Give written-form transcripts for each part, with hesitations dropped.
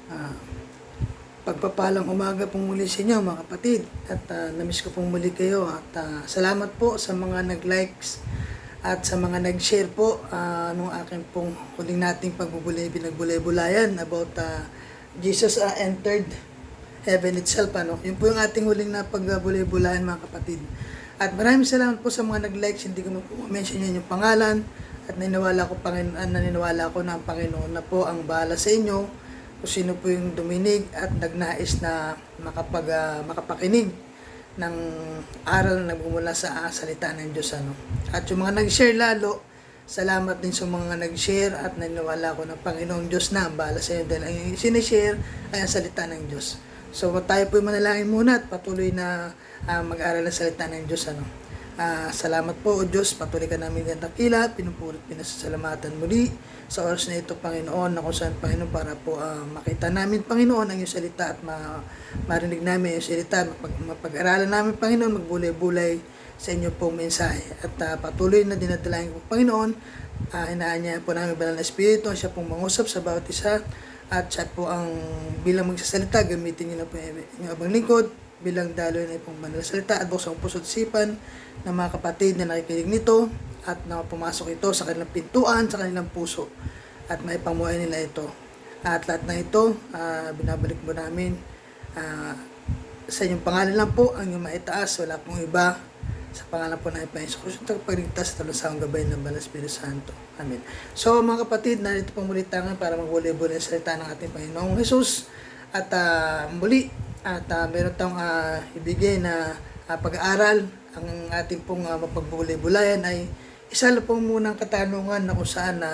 Ah, Pagpapalang umaga pong muli sa inyo mga kapatid at namiss ko pong muli kayo at salamat po sa mga nag-likes at sa mga nag-share po nung aking pong huling nating pinagbulay-bulayan about Jesus entered heaven itself. Yun po yung ating huling na pagbulay-bulayan mga kapatid. At maraming salamat po sa mga nag-likes, hindi ko na po mention yan yung pangalan at naniniwala ko na ang Panginoon na po ang bahala sa inyo kung sino po yung duminig at nagnais na makapakinig ng aral na nagmumula sa salita ng Diyos. At yung mga nag-share lalo, salamat din sa mga nag-share at naniniwala ko ng Panginoong Diyos na ang bahala sa inyo dahil ang sinishare ay ang salita ng Diyos. So tayo po manalangin muna at patuloy na mag-aral ng salita ng Diyos. Salamat po o Diyos, patuloy ka namin ng dakila, pinupuri, pinasasalamatan muli sa oras na ito Panginoon, na kung saan Panginoon para po makita namin Panginoon ang iyong salita at marinig namin ang iyong salita, mapag-aralan namin Panginoon, magbulay-bulay sa inyo pong mensahe at patuloy na dinadalain ko Panginoon, inaanyayahan po namin banal na Espiritu, siya pong mangusap sa bawat isa at siya po ang bilang magsasalita, gamitin niyo na po yung abang lingkod bilang daloy na pong banal na salita at buksan ang puso't isipan ng mga kapatid na nakikinig nito at na pumasok ito sa kanilang pintuan, sa kanilang puso at maipamuhay nila ito. At lahat na ito, binabalik mo namin sa inyong pangalan lang po ang inyong maitaas, wala pong iba, sa pangalan po ng Panginoon Kristo at pagligtas sa talusang gabay ng Banal Espiritu Santo. Amen. So mga kapatid, narito pong muli tangan para magbuli-buli sa salita ng ating Panginoong Jesus at muli at meron tayong ibigay na pag-aaral. Ang ating pong mapagbulay-bulayan ay isa lang pong munang katanungan na kung saan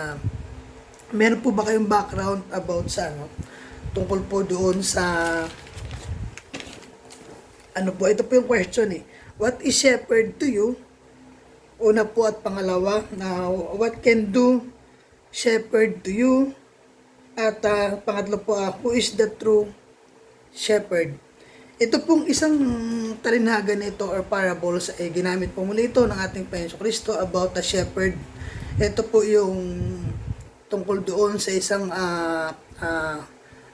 meron po ba kayong background about sa tungkol po doon sa ito po yung question what is shepherd to you? Una po at pangalawa na what can do shepherd to you? At pangatlo po who is the true shepherd? Ito pong isang talinhaga nito or parables ay ginamit po muli ito ng ating Panginoon Kristo about the shepherd. Ito po yung tungkol doon sa isang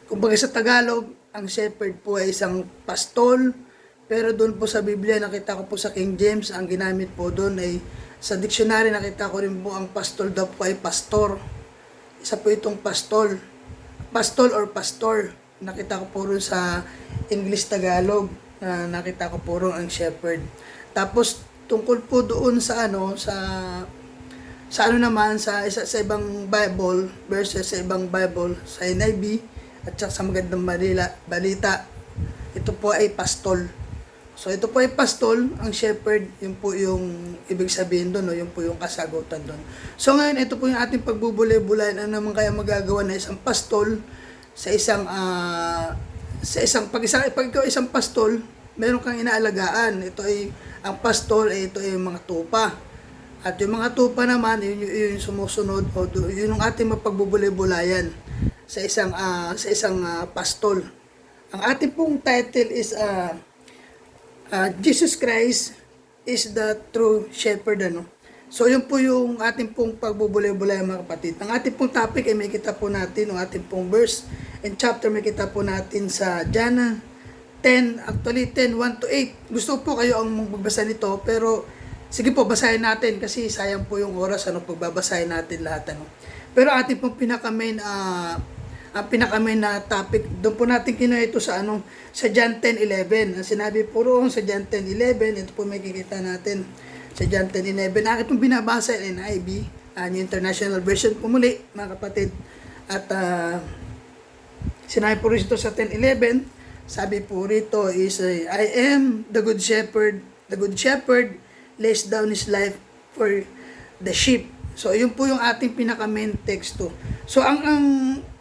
kumbaga sa Tagalog, ang shepherd po ay isang pastol, pero doon po sa Biblia nakita ko po sa King James, ang ginamit po doon ay sa dictionary nakita ko rin po ang pastol daw po ay pastor. Isa po itong pastol or pastor. Nakita ko po rin sa English Tagalog, nakita ko po rin ang shepherd. Tapos tungkol po doon sa sa ibang Bible versus sa ibang Bible sa NIV at saka sa Magandang Balita, ito po ay pastol. So ito po ay pastol, ang shepherd, yun po yung ibig sabihin doon, yun po yung kasagutan doon. So ngayon ito po yung ating pagbubulay-bulayan, ano naman kaya magagawa na isang pastol pag ikaw isang pastol, meron kang inaalagaan. Ito ay ang pastol ito ay yung mga tupa. At yung mga tupa naman yun sumusunod o yun yung ating mapagbubulay-bulayan sa isang pastol. Ang ating pong title is Jesus Christ is the true shepherd. So yun po yung ating pong pagbubulay-bulay mga kapatid. Ang ating pong topic ay may kita po natin, ang ating pong verse and chapter may kita po natin sa John 10, actually 10, 1 to 8. Gusto po kayo ang magbasa nito, pero sige po, basahin natin kasi sayang po yung oras, pagbabasahin natin lahat. Pero ating pong pinaka-main na topic, doon po natin kinuha ito sa John 10:11. Ang sinabi po roon sa John 10:11, ito po may kikita natin sa John 10:11. Akin itong binabasa ng NIV, yung International Version po muli, mga kapatid. At sinabi po rin ito sa 10:11, sabi po rito is, I am the good shepherd lays down his life for the sheep. So, yun po yung ating pinaka-main teksto. So, ang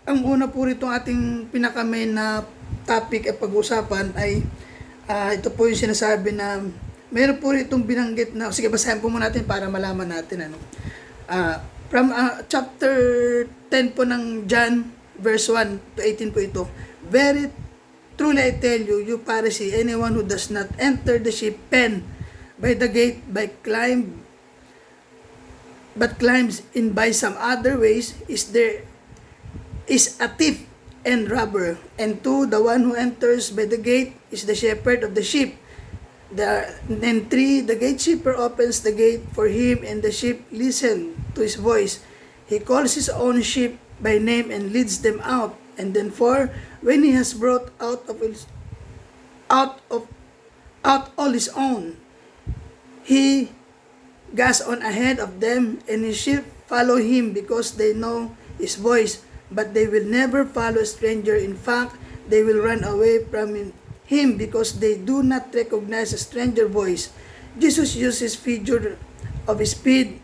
una po rito ating pinaka-main na topic at pag-usapan ay ito po yung sinasabi na meron po itong binanggit na, sige basahin po muna natin para malaman natin from chapter 10 po ng John verse 1 to 18 po ito. Very truly I tell you, you Pharisee, anyone who does not enter the sheep pen by the gate but climbs in by some other ways is a thief and robber. And 2, the one who enters by the gate is the shepherd of the sheep. And 3, the gatekeeper opens the gate for him, and the sheep listen to his voice. He calls his own sheep by name and leads them out. And then 4, when he has brought out all his own, he goes on ahead of them, and his sheep follow him because they know his voice. But they will never follow a stranger. In fact, they will run away from him because they do not recognize a stranger voice. Jesus uses figure of speed,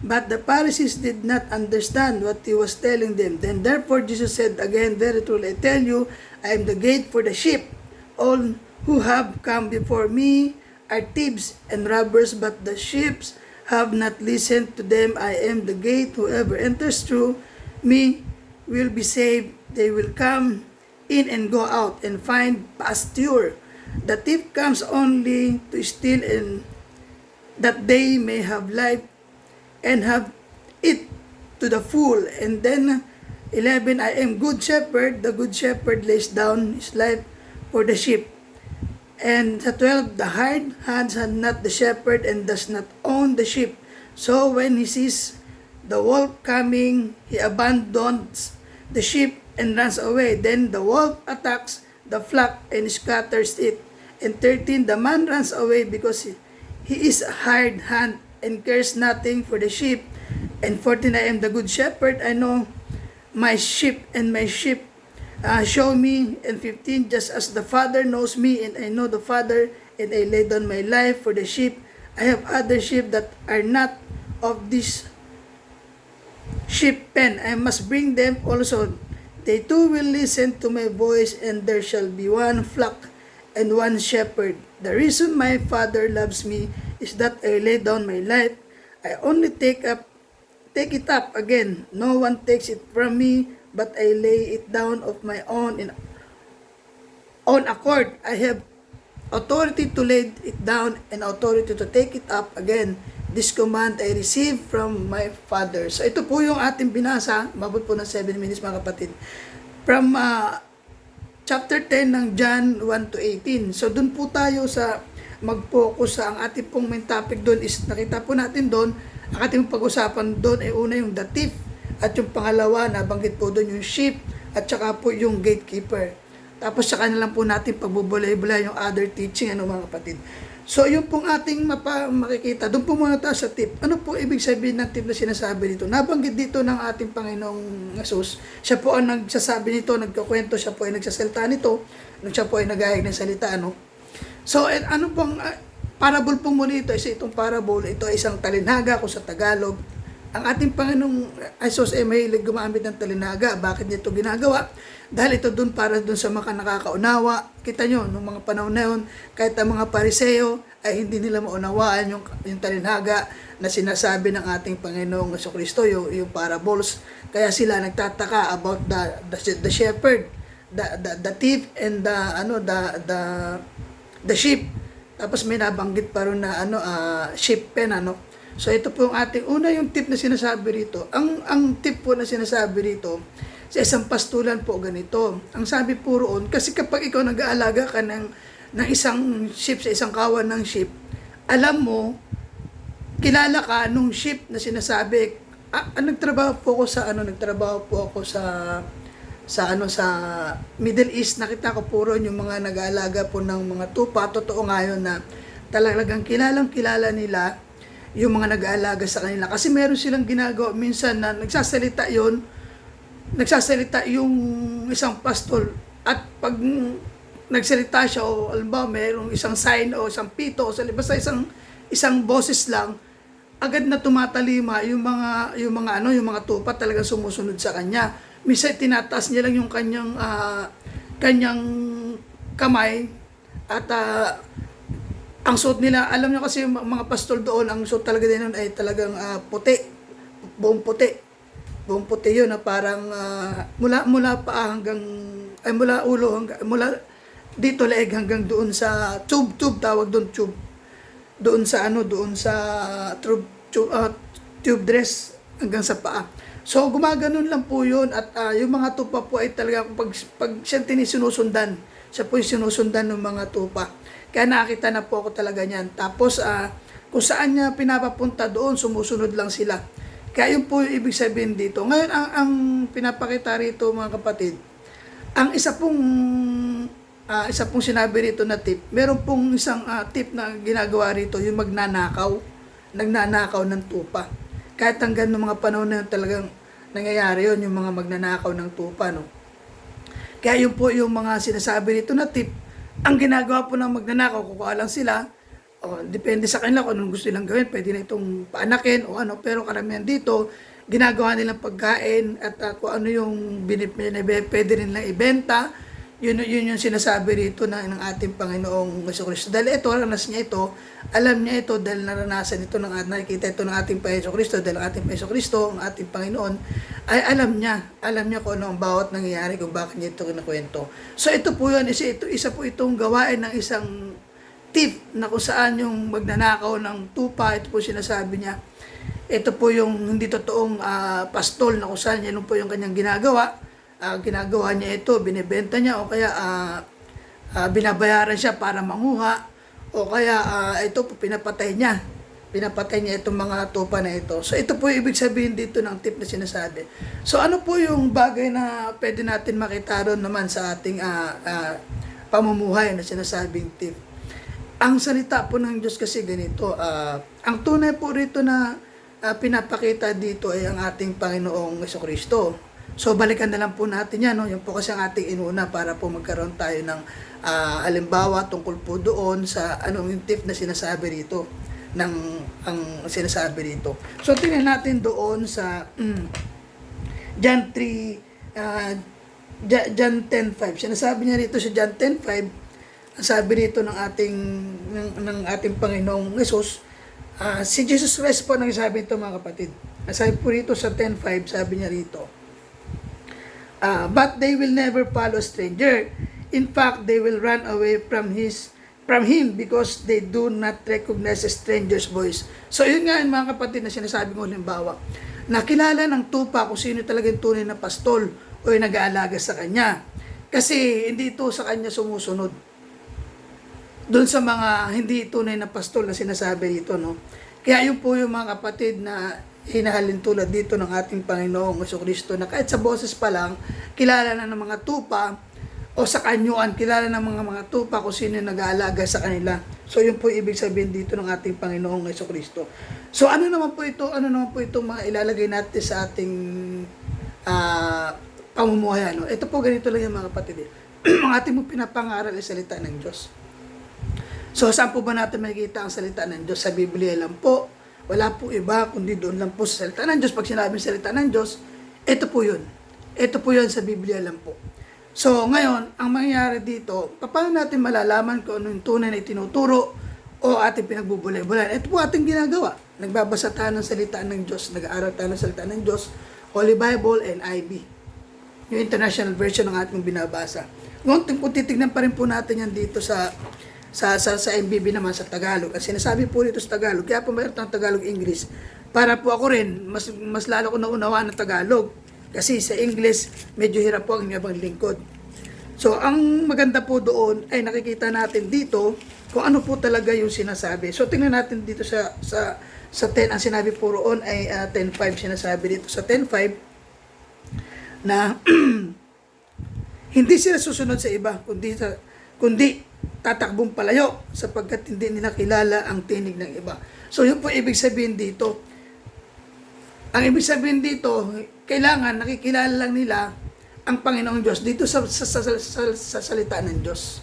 but the Pharisees did not understand what he was telling them. Then therefore Jesus said again, very truly I tell you, I am the gate for the sheep. All who have come before me are thieves and robbers, but the sheep have not listened to them. I am the gate. Whoever enters through me will be saved. They will come in and go out and find pasture. The thief comes only to steal, and that they may have life and have it to the full. And then 11, I am good shepherd. The good shepherd lays down his life for the sheep. And sa 12, the hired hands had not the shepherd and does not own the sheep. So when he sees the wolf coming, he abandons the sheep and runs away. Then the wolf attacks the flock and scatters it. And 13, the man runs away because he is a hired hand and cares nothing for the sheep. And 14, I am the good shepherd. I know my sheep, and my sheep show me. And 15, just as the Father knows me, and I know the Father, and I lay down my life for the sheep. I have other sheep that are not of this sheep pen. I must bring them also. They too will listen to my voice, and there shall be one flock and one shepherd. The reason my Father loves me is that I lay down my life. I only take it up again. No one takes it from me, but I lay it down of my own accord. I have authority to lay it down and authority to take it up again. This command I received from my Father. So ito po yung ating binasa. Mabot po ng 7 minutes mga kapatid. From chapter 10 ng John 1 to 18. So dun po tayo sa mag-focus sa ang ating pong main topic doon is nakita po natin doon, ang ating pag-usapan doon ay una yung the thief, at yung pangalawa nabanggit po doon yung sheep, at saka po yung gatekeeper. Tapos saka na lang po natin pagbubulay-bulay yung other teaching, ano mga kapatid. So yung pong ating makikita, doon po muna tayo sa tip. Ano po ibig sabihin ng tip na sinasabi dito? Nabanggit dito ng ating Panginoong Jesus. Siya po ang nagsasabi nito, nagkakwento, siya po ay nagsasalita nito, nung siya po ay nagahayag ng salita, ano? So, ano pong parable po muna ito? Isa itong parable, ito ay isang talinhaga kung sa Tagalog. Ang ating Panginoong Jesus ay mahilig gumamit ng talinhaga. Bakit niya ito ginagawa? Dahil ito dun para dun sa mga nakakaunawa. Kita nyo, nung mga panahon na yun, kahit ang mga Pariseo ay hindi nila maunawaan yung talinhaga na sinasabi ng ating Panginoong Jesucristo, yung parables. Kaya sila nagtataka about the shepherd, the thief, and the sheep. Tapos may nabanggit pa rin na sheep pen, So ito po yung ating una, yung tip na sinasabi rito. Ang tip po na sinasabi rito sa isang pastulan po ganito. Ang sabi po roon, kasi kapag ikaw nag-aalaga ka ng isang sheep sa isang kawan ng sheep, alam mo, kilala ka nung sheep na sinasabi. Nagtrabaho po ako sa Middle East. Nakita ko po ron yung mga nag-aalaga po ng mga tupa. Totoo nga yun na talagang kilala nila yung mga nag-aalaga sa kanila. Kasi meron silang ginagawa minsan na nagsasalita yung isang pastor, at pag nagsalita siya o alimbawa mayroong isang sign o isang pito o basta isang boses lang, agad na tumatalima yung mga tupa, talagang sumusunod sa kanya. Minsan tinataas niya lang yung kanyang kamay, at ang suot nila, alam niyo kasi yung mga pastol doon, ang suot talaga din ay talagang puti, buong puti yun, na parang mula paa hanggang, mula ulo hanggang, mula dito leeg hanggang doon sa tube tawag doon, tube, doon sa tube dress hanggang sa paa. So, gumaganon lang po yun at yung mga tupa po ay talaga pag siya sinusundan, siya po yung sinusundan ng mga tupa. Kaya nakita na po ako talaga niyan. Tapos, kung saan niya pinapapunta doon, sumusunod lang sila. Kaya yun po yung ibig sabihin dito. Ngayon, ang pinapakita rito mga kapatid, ang isa pong sinabi rito na tip, meron pong isang tip na ginagawa rito, yung nagnanakaw ng tupa. Kahit hanggang ng mga panahon na yun, talagang nangyayari yun, yung mga magnanakaw ng tupa, no? Kaya yun po yung mga sinasabi rito na tip, ang ginagawa po ng magnanakaw, kukuha lang sila, depende sa kanila kung anong gusto nilang gawin, pwede na itong paanakin o ano, pero karamihan dito, ginagawa nilang pagkain at kung ano yung pwede rin lang ibenta, yun yung sinasabi rito ng ating Panginoong Jesucristo. Dahil ito, ranas niya ito, alam niya ito dahil naranasan ito, nakikita ito ng ating Panginoon Jesucristo, dahil ang ating Panginoon Jesucristo, ang ating Panginoon, ay alam niya kung ano ang bawat nangyayari, kung bakit niya ito kinakwento. So ito po yun, isa po itong gawain ng isang tip na kung saan yung magnanakaw ng tupa, ito po sinasabi niya, ito po yung hindi totoong pastol na kung saan yan po yung kanyang ginagawa. Ginagawa niya ito, binibenta niya o kaya binabayaran siya para manguha o kaya ito po pinapatay niya itong mga tupa na ito. So ito po yung ibig sabihin dito ng tip na sinasabi. So ano po yung bagay na pwede natin makita ron naman sa ating pamumuhay na sinasabing tip? Ang salita po ng Diyos kasi ganito, ang tunay po rito na pinapakita dito ay ang ating Panginoong Jesucristo. So balikan na lang po natin yan, no? Yan po kasi ang ating inuna para po magkaroon tayo ng alimbawa tungkol po doon sa anong yung tip na sinasabi rito ang sinasabi rito. So tingnan natin doon sa John 3 John 10:5. Sinasabi niya rito sa John 10:5, ang sabi rito ng ating Panginoong Hesus, si Jesus Christ po nagsabi ito mga kapatid. Sabi po rito sa 10:5, sabi niya rito, but they will never follow a stranger. In fact, they will run away from him because they do not recognize a stranger's voice. So yun nga mga kapatid na sinasabi ko halimbawa, nakilala ng tupa kung sino talagang tunay na pastol o yung nag-aalaga sa kanya. Kasi hindi ito sa kanya sumusunod. Doon sa mga hindi tunay na pastol na sinasabi dito, no? Kaya yun po yung mga kapatid na hinahalin tulad dito ng ating Panginoong Jesucristo na kahit sa boses pa lang, kilala na ng mga tupa o sa kanyuan, kilala ng mga tupa kung sino yung nag-aalaga sa kanila. So yun po ibig sabihin dito ng ating Panginoong Jesucristo. So ano naman po ito mga ilalagay natin sa ating pamumuhay. No? Ito po ganito lang yung mga kapatid. Ang ating mo pinapangaral ay salita ng Diyos. So saan po ba natin makikita ang salita ng Diyos? Sa Biblia lang po. Wala po iba, kundi doon lang po sa salita ng Diyos. Pag sinabing salita ng Diyos, ito po yun. Ito po yun sa Biblia lang po. So, ngayon, ang mangyayari dito, paano natin malalaman kung ano yung tunay na itinuturo o ating pinagbubulay-bulayan? Ito po ating ginagawa. Nagbabasa tayo ng salita ng Diyos, nag-aaral tayo ng salita ng Diyos, Holy Bible and IB. Yung international version ng ating binabasa. Kung titignan pa rin po natin yan dito sa MBB naman sa Tagalog. At sinasabi po dito sa Tagalog, kaya po mayroon ng Tagalog-English. Para po ako rin, mas lalo ko naunawaan ng Tagalog. Kasi sa English, medyo hirap po ang ibang lingkod. So, ang maganda po doon ay nakikita natin dito kung ano po talaga yung sinasabi. So, tingnan natin dito sa 10, ang sinabi po roon ay 10.5. Sinasabi dito sa 10.5 na hindi sila susunod sa iba, kundi tatakbong palayo sapagkat hindi nila kilala ang tinig ng iba. So yun po ibig sabihin dito. Ang ibig sabihin dito, kailangan nakikilala lang nila ang Panginoong Diyos dito sa salita ng Diyos.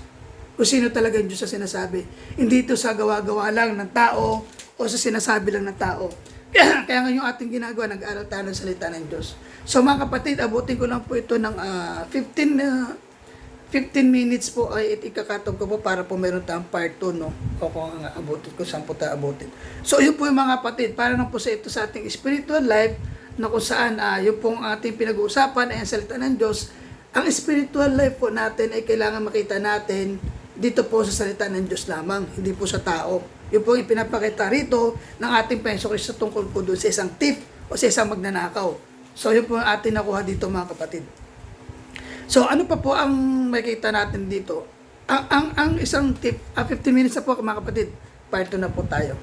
Kung sino talaga yung Diyos sa sinasabi. Hindi ito sa gawa-gawa lang ng tao o sa sinasabi lang ng tao. Kaya nga yung ating ginagawa, nag-aaral tayo ng salita ng Diyos. So mga kapatid, abutin ko lang po ito ng 15 minutes po ay ikakatog ko po para po meron tayong part 2, no? O kung abutin ko, saan po tayo abutin. So, yun po yung mga kapatid, para na po sa ito sa ating spiritual life, na kung saan yun pong ating pinag-uusapan ay ang salita ng Diyos. Ang spiritual life po natin ay kailangan makita natin dito po sa salita ng Diyos lamang, hindi po sa tao. Yun po yung pinapakita rito ng ating Panginoon Kristo tungkol po doon sa isang tip o sa isang magnanakaw. So, yun po ang atin nakuha dito mga kapatid. So, ano pa po ang makikita natin dito? Ang isang tip, 15 minutes na po mga kapatid. Part 2 na po tayo.